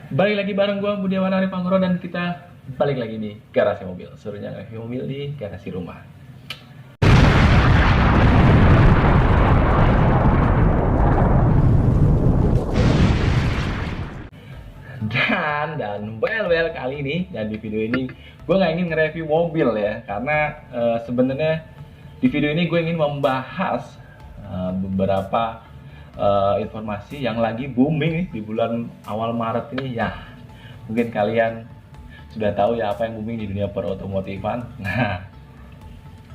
Balik lagi bareng gue Budiawan Arif Anggoro dan kita balik lagi di garasi mobil. Serunya review mobil di garasi rumah. Dan kali ini dan di video ini gue nggak ingin nge-review mobil ya, karena sebenarnya di video ini gue ingin membahas beberapa informasi yang lagi booming nih di bulan awal Maret ini ya. Mungkin kalian sudah tahu ya apa yang booming di dunia perotomotifan. Nah,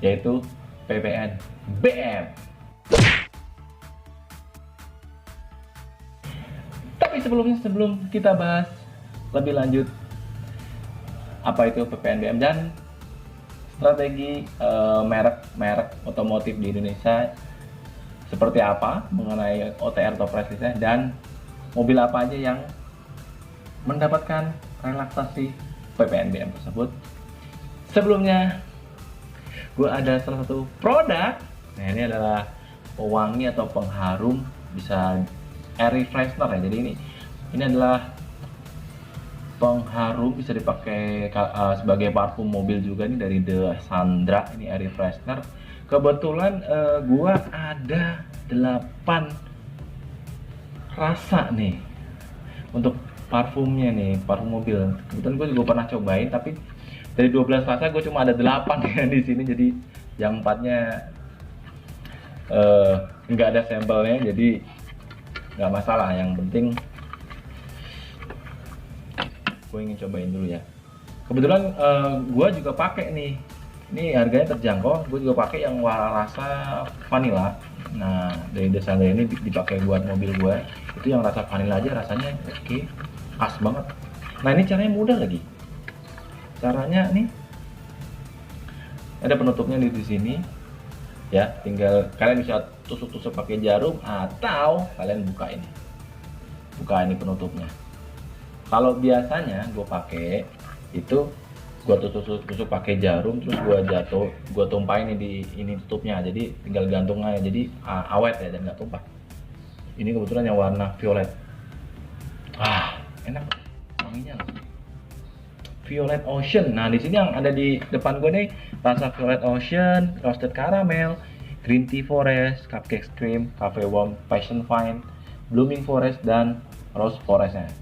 yaitu PPNBM. Tapi sebelum kita bahas lebih lanjut apa itu PPNBM dan strategi merek otomotif di Indonesia seperti apa mengenai OTR atau price listnya, dan mobil apa aja yang mendapatkan relaksasi PPNBM tersebut. Sebelumnya gue ada salah satu produk. Nah, ini adalah pewangi atau pengharum, bisa air freshener ya. Jadi ini adalah pengharum, bisa dipakai sebagai parfum mobil juga nih, dari The Sandra. Ini air freshener. Kebetulan gua ada 8 rasa nih untuk parfumnya nih, parfum mobil. Kebetulan gue juga pernah cobain, tapi dari 12 rasa gue cuma ada 8 ya di sini. Jadi yang 4-nya nggak ada sampelnya, jadi nggak masalah. Yang penting gue ingin cobain dulu ya. Kebetulan gue juga pakai nih. Ini harganya terjangkau. Gue juga pakai yang rasa vanilla. Nah, dari The Sandra ini dipakai buat mobil gue. Itu yang rasa vanilla aja rasanya oke, khas banget. Nah, ini caranya mudah lagi. Caranya nih ada penutupnya di sini. Ya, tinggal kalian bisa tusuk-tusuk pakai jarum atau kalian buka ini. Buka ini penutupnya. Kalau biasanya gue pakai itu gue tusuk pakai jarum, terus gue tumpahin di ini tutupnya, jadi tinggal gantung aja, jadi awet ya dan nggak tumpah. Ini kebetulan yang warna violet. Enak wanginya loh. Violet Ocean. Nah, di sini yang ada di depan gue nih rasa Violet Ocean, Roasted Caramel, Green Tea Forest, Cupcake Cream, Cafe Warm, Passion Vine, Blooming Forest, dan Rose Forestnya.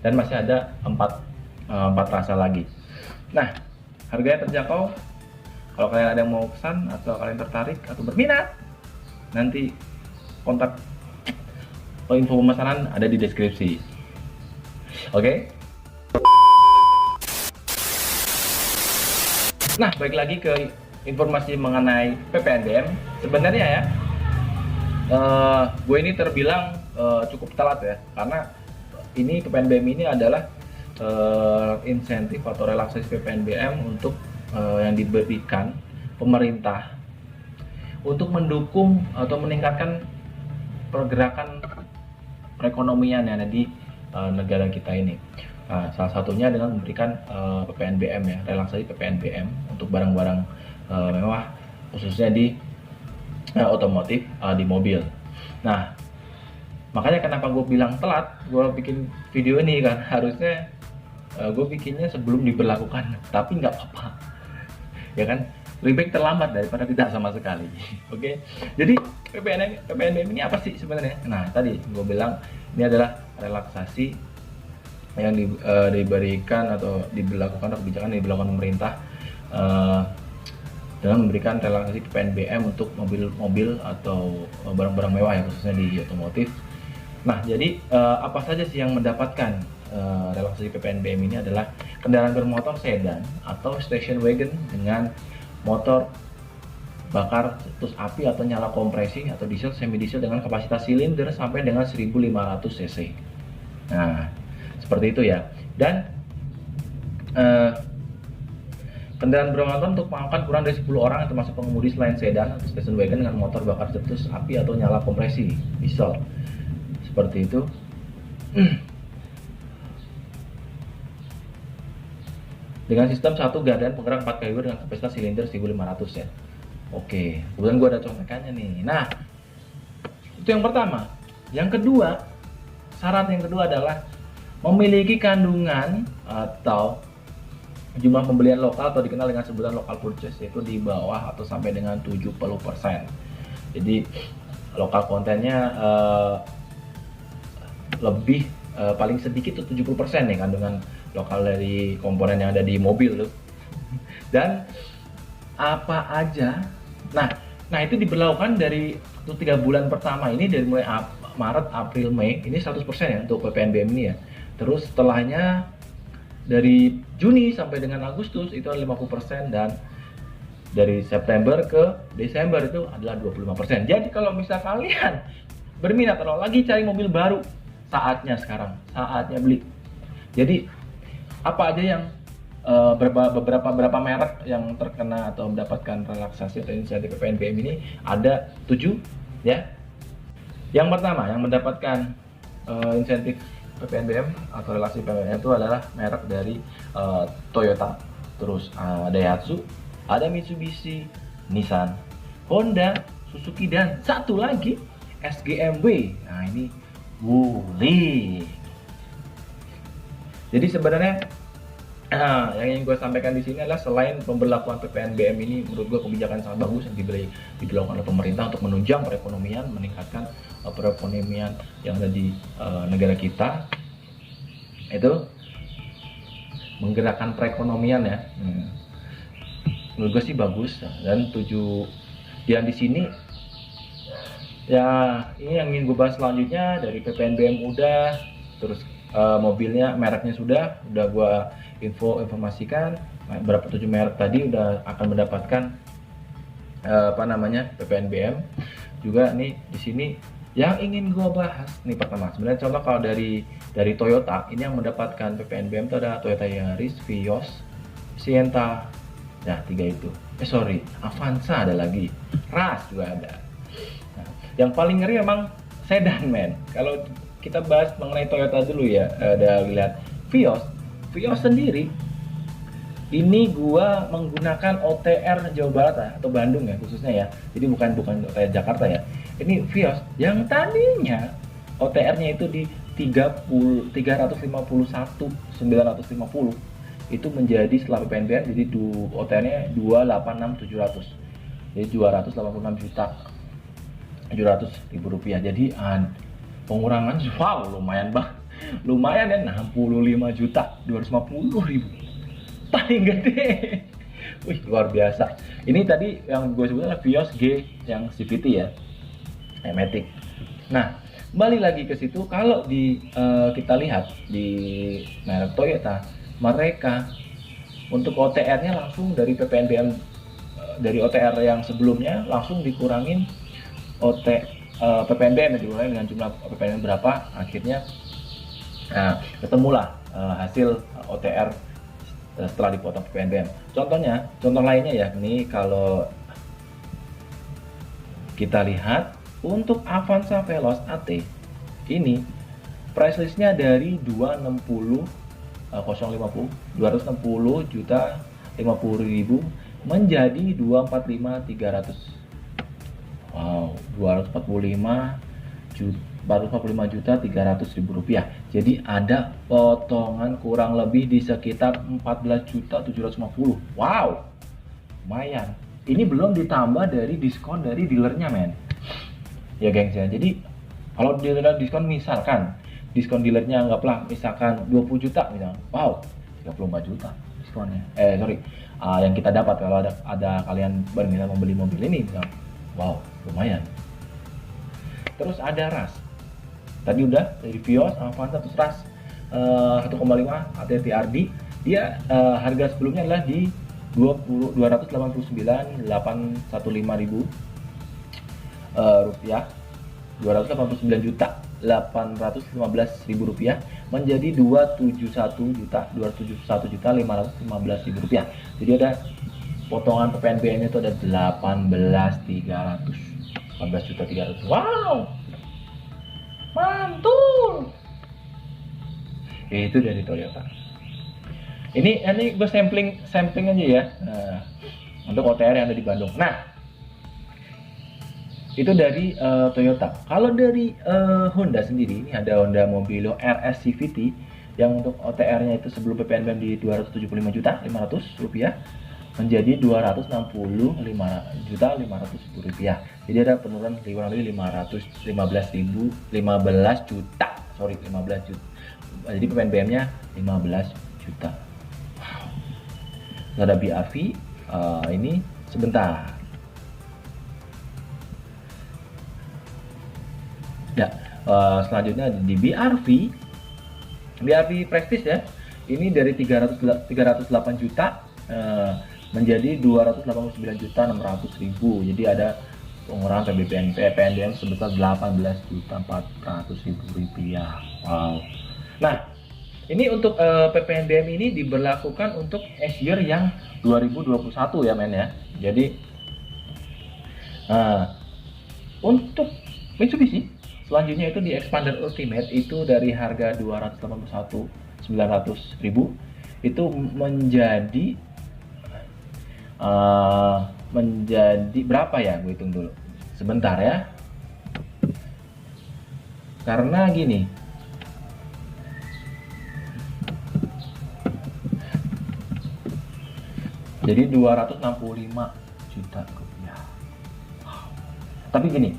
Dan masih ada 4 rasa lagi. Nah, harganya terjangkau. Kalau kalian ada yang mau pesan atau kalian tertarik atau berminat, nanti kontak atau info pemesanan ada di deskripsi. Oke? Nah, balik lagi ke informasi mengenai PPNBM. Sebenarnya ya, gue ini terbilang cukup telat ya, karena ini PPNBM ini adalah insentif atau relaksasi PPNBM untuk yang diberikan pemerintah untuk mendukung atau meningkatkan pergerakan perekonomian yang ada di negara kita ini. Nah, salah satunya dengan memberikan PPNBM ya, relaksasi PPNBM untuk barang-barang mewah, khususnya di otomotif, di mobil. Nah, makanya kenapa gue bilang telat gue bikin video ini kan, harusnya gue bikinnya sebelum diberlakukan, tapi nggak apa-apa ya kan, lebih baik terlambat daripada tidak sama sekali. Oke, jadi PPNBM ini apa sih sebenarnya? Nah, tadi gue bilang ini adalah relaksasi yang diberikan atau diberlakukan atau kebijakan yang diberlakukan pemerintah dengan memberikan relaksasi PPNBM untuk mobil-mobil atau barang-barang mewah ya, khususnya di otomotif. Nah, jadi apa saja sih yang mendapatkan relaksasi PPNBM ini? Adalah kendaraan bermotor sedan atau station wagon dengan motor bakar cetus api atau nyala kompresi atau diesel semi diesel dengan kapasitas silinder sampai dengan 1500 cc. Nah, seperti itu ya. Dan kendaraan bermotor untuk mengangkut kurang dari 10 orang termasuk pengemudi selain sedan atau station wagon dengan motor bakar cetus api atau nyala kompresi diesel. Seperti itu. Dengan sistem 1 gardan penggerak 4 kW dengan kapasitas silinder 1500 ya. Oke, kemudian gue ada contekannya nih. Nah, itu yang pertama. Yang kedua, syarat yang kedua adalah memiliki kandungan atau jumlah pembelian lokal atau dikenal dengan sebutan local purchase, yaitu di bawah atau sampai dengan 70%. Jadi lokal kontennya lebih paling sedikit tuh 70% nih kandungan lokal dari komponen yang ada di mobil tuh. Dan apa aja, nah itu diberlakukan dari 3 bulan pertama ini, dari mulai Maret, April, Mei ini 100% ya untuk PPNBM ini ya. Terus setelahnya dari Juni sampai dengan Agustus itu 50%, dan dari September ke Desember itu adalah 25%. Jadi kalau misal kalian berminat atau lagi cari mobil baru, saatnya sekarang, saatnya beli. Jadi apa aja yang beberapa merek yang terkena atau mendapatkan relaksasi atau insentif PPNBM ini, ada 7 ya. Yang pertama yang mendapatkan insentif PPNBM atau relaksasi PPNBM itu adalah merek dari Toyota, terus Daihatsu, ada Mitsubishi, Nissan, Honda, Suzuki, dan satu lagi SGMW. Nah ini boleh. Jadi sebenarnya yang ingin gue sampaikan di sini adalah, selain pemberlakuan PPNBM ini menurut gue kebijakan sangat bagus yang dilakukan oleh pemerintah untuk menunjang perekonomian, meningkatkan perekonomian yang ada di negara kita, itu menggerakkan perekonomian ya. Menurut gue sih bagus, dan di sini ya, ini yang ingin gue bahas selanjutnya. Dari PPNBM udah, terus mobilnya, mereknya sudah gue informasikan. Berapa 7 merek tadi udah akan mendapatkan PPNBM juga. Nih di sini yang ingin gue bahas nih, pertama sebenarnya contoh kalau dari Toyota ini yang mendapatkan PPNBM itu ada Toyota Yaris, Vios, Sienta. Nah 3 itu. Avanza ada lagi, Rush juga ada. Yang paling ngeri emang sedan, men. Kalau kita bahas mengenai Toyota dulu ya, ada lihat Vios sendiri. Ini gua menggunakan OTR Jawa Barat ya, atau Bandung ya khususnya ya. Jadi bukan OTR Jakarta ya. Ini Vios yang tadinya OTR-nya itu di 351.950 itu menjadi setelah PPNBM jadi OTR-nya 286.700. Jadi 286 juta 700.000 rupiah. Jadi pengurangan lumayan ya, 65 juta 250.000, paling gede. Wih, luar biasa. Ini tadi yang gue sebut adalah Vios G yang CVT ya, Matic. Nah kembali lagi ke situ, kalau kita lihat di merek Toyota, mereka untuk OTR-nya langsung dari PPNBM, dari OTR yang sebelumnya langsung dikurangin PPNBM, dikurangi dengan jumlah PPNBM berapa, akhirnya ketemulah hasil OTR setelah dipotong PPNBM. Contoh lainnya ya, ini kalau kita lihat untuk Avanza Veloz AT ini price listnya dari 260 juta 50.000 menjadi 245.300. Wow, 245 juta 300.000 rupiah. Jadi ada potongan kurang lebih di sekitar 14 juta 750. Wow, lumayan. Ini belum ditambah dari diskon dari dealernya, men. Ya gengs ya. Jadi kalau dealer diskon, misalkan diskon dealernya anggaplah misalkan 20 juta misalkan. Wow, 34 juta diskonnya. Yang kita dapat kalau ada kalian berminat membeli mobil ini misalkan. Wow, lumayan. Terus ada Rush. Tadi udah dari Vios, Avanza, terus Rush 1,5 ATTRD. Dia harga sebelumnya adalah di 289.815.000 rupiah. 289 juta 815.000 rupiah menjadi 271 juta 515.000 rupiah. Jadi ada potongan PPNBM itu ada 14.300. Wow, mantul. Itu dari Toyota. Ini gue sampling aja ya, untuk OTR yang ada di Bandung. Nah, itu dari Toyota. Kalau dari Honda sendiri, ini ada Honda Mobilio RS CVT. Yang untuk OTR-nya itu sebelum PPNBM di 275 juta 500 rupiah menjadi 265 juta 500 ribu rupiah. Jadi ada penurunan kurang lebih 15 juta. Sorry, 15 juta. Jadi PPNBM-nya 15 juta. Wow. Ada BRV ini sebentar. Ya, selanjutnya di BRV Prestige ya. Ini dari 308 juta menjadi 289 juta 600 ribu. Jadi ada pengurangan PPNBM sebesar 18 juta 400 ribu rupiah. Wow. Nah, ini untuk PPNBM ini diberlakukan untuk year yang 2021 ya men ya. Jadi untuk Mitsubishi selanjutnya itu di Expander Ultimate itu dari harga 281.900 ribu itu menjadi berapa ya, gue hitung dulu sebentar ya, karena gini, jadi 265 juta rupiah. Wow. Tapi gini,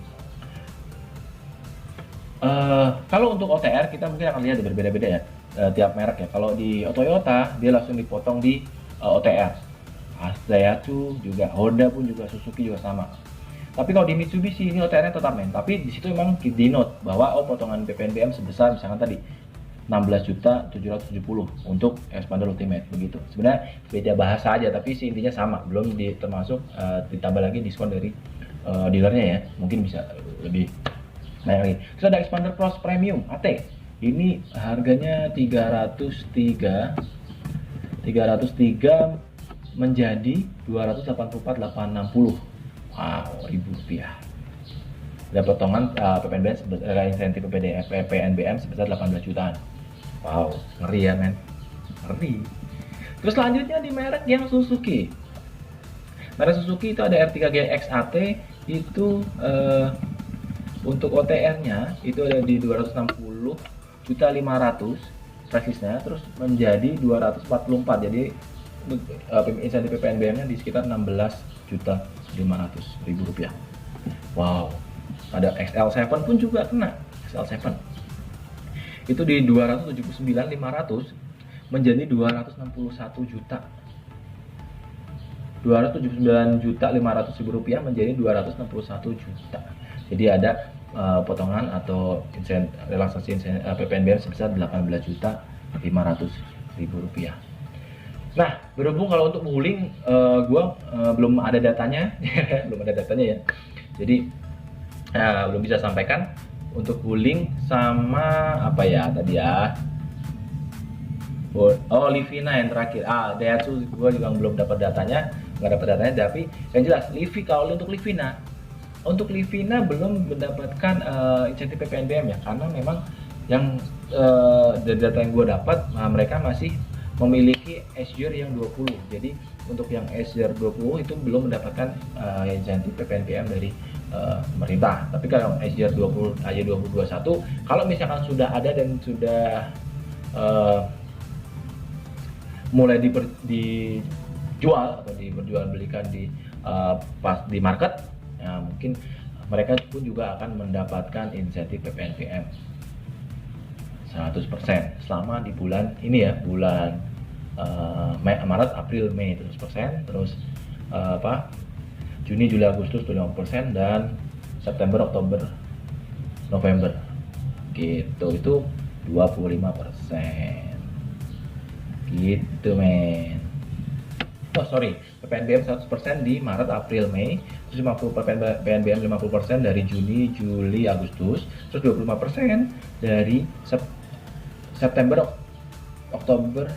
kalau untuk OTR kita mungkin akan lihat berbeda-beda ya, tiap merek ya. Kalau di Toyota dia langsung dipotong di OTR. Daihatsu juga, Honda pun juga, Suzuki juga sama. Tapi kalau di Mitsubishi ini OTR-nya tetap men. Tapi di situ memang di note bahwa potongan PPNBM sebesar misalkan tadi 16.770 untuk Expander Ultimate begitu. Sebenarnya beda bahasa aja tapi sih intinya sama. Belum termasuk ditambah lagi diskon dari dealernya ya. Mungkin bisa lebih banyak lagi. Terus ada Expander Cross Premium AT. Ini harganya 303 menjadi 284.860. Wow, ribu rupiah. Ada potongan insentif PPNBM sebesar 18 jutaan. Wow, ngeri ya men, ngeri. Terus selanjutnya di merek yang Suzuki. Merek Suzuki itu ada R3GX AT itu untuk OTR-nya itu ada di 260.500.000 presisnya, terus menjadi 244. Jadi insentif PPNBM-nya di sekitar 16.500.000 rupiah. Wow. Ada XL7 pun juga kena. XL7 itu di 279.500 menjadi 261 juta. 279.500.000 rupiah menjadi 261 juta. Jadi ada potongan atau relaksasi PPNBM sebesar 18.500.000 rupiah. Nah, berhubung kalau untuk wuling gua belum ada datanya, belum ada datanya ya. Jadi belum bisa sampaikan untuk wuling sama apa ya tadi ya. Oh, Livina yang terakhir. Daihatsu gua juga belum dapat datanya, nggak dapat datanya. Tapi yang jelas Livi, kalau untuk Livina belum mendapatkan insentif PPNBM ya, karena memang yang dari data yang gua dapat mereka masih memiliki year yang 20. Jadi untuk yang year 20 itu belum mendapatkan insentif PPNBM dari pemerintah. Tapi kalau year 20 aja 2021 kalau misalkan sudah ada dan sudah mulai dijual atau diperjualbelikan pas di market ya, mungkin mereka pun juga akan mendapatkan insentif PPNBM 100% selama di bulan ini ya, bulan Maret, April, Mei 100%, terus Juni, Juli, Agustus 50%, dan September, Oktober, November gitu itu 25% gitu men. Oh sorry, PPNBM 100% di Maret, April, Mei, terus 50% PPNBM 50% dari Juni, Juli, Agustus, terus 25% dari September, Oktober,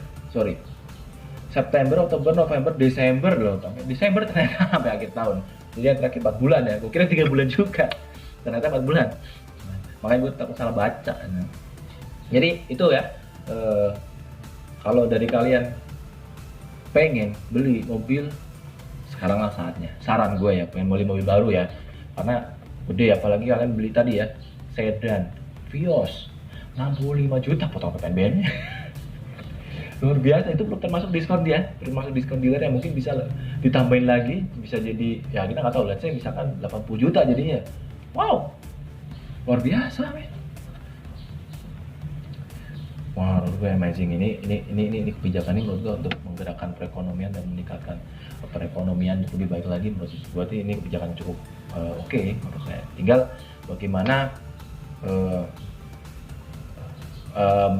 November, Desember loh. Desember ternyata sampai akhir tahun. Jadi yang terakhir 4 bulan ya. Gue kira 3 bulan juga. Ternyata 4 bulan. Makanya gue takut salah baca. Jadi itu ya. Kalau dari kalian pengen beli mobil, sekaranglah saatnya. Saran gue ya, pengen beli mobil baru ya. Karena gede, apalagi kalian beli tadi ya, sedan, Vios, 65 juta potong PPNBM-nya. luar biasa. Itu belum termasuk diskon dia, termasuk diskon dealer yang mungkin bisa ditambahin lagi, bisa jadi ya kita nggak tahu, let's say misalkan 80 juta jadinya. Wow, luar biasa men. Wah, menurut gue amazing. Ini kebijakan ini menurut gue untuk menggerakkan perekonomian dan meningkatkan perekonomian lebih baik lagi. Menurut gue ini kebijakan cukup oke menurut saya. Tinggal bagaimana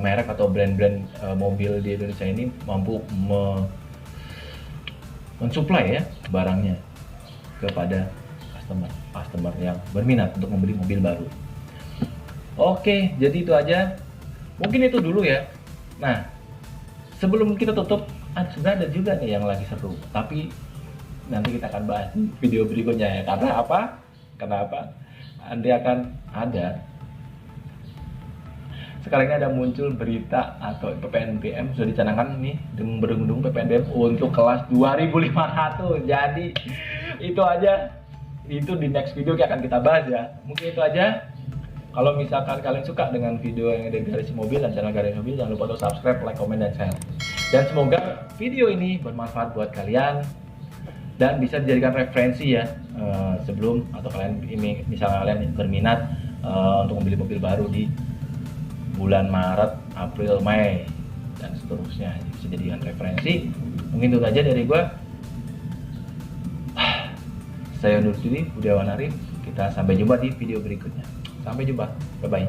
merek atau brand-brand mobil di Indonesia ini mampu mensuplai ya barangnya kepada customer yang berminat untuk membeli mobil baru. Oke, jadi itu aja. Mungkin itu dulu ya. Nah, sebelum kita tutup, sebenarnya ada juga nih yang lagi seru. Tapi nanti kita akan bahas di video berikutnya ya. Karena apa? Nanti akan ada. Sekarang ini ada muncul berita atau PPNBM sudah dicanangkan nih berundung PPNBM untuk kelas 2500. Jadi itu aja. Itu di next video yang akan kita bahas ya. Mungkin itu aja. Kalau misalkan kalian suka dengan video yang ada Garasi Mobil dan channel Garasi Mobil, jangan lupa untuk subscribe, like, komen, dan share. Dan semoga video ini bermanfaat buat kalian dan bisa dijadikan referensi ya sebelum atau kalian ini misalnya kalian berminat untuk membeli mobil baru di bulan Maret, April, Mei dan seterusnya, bisa dijadikan referensi. Mungkin itu aja dari gue. Saya undur diri, Budiawan Arif. Kita sampai jumpa di video berikutnya. Sampai jumpa, bye bye.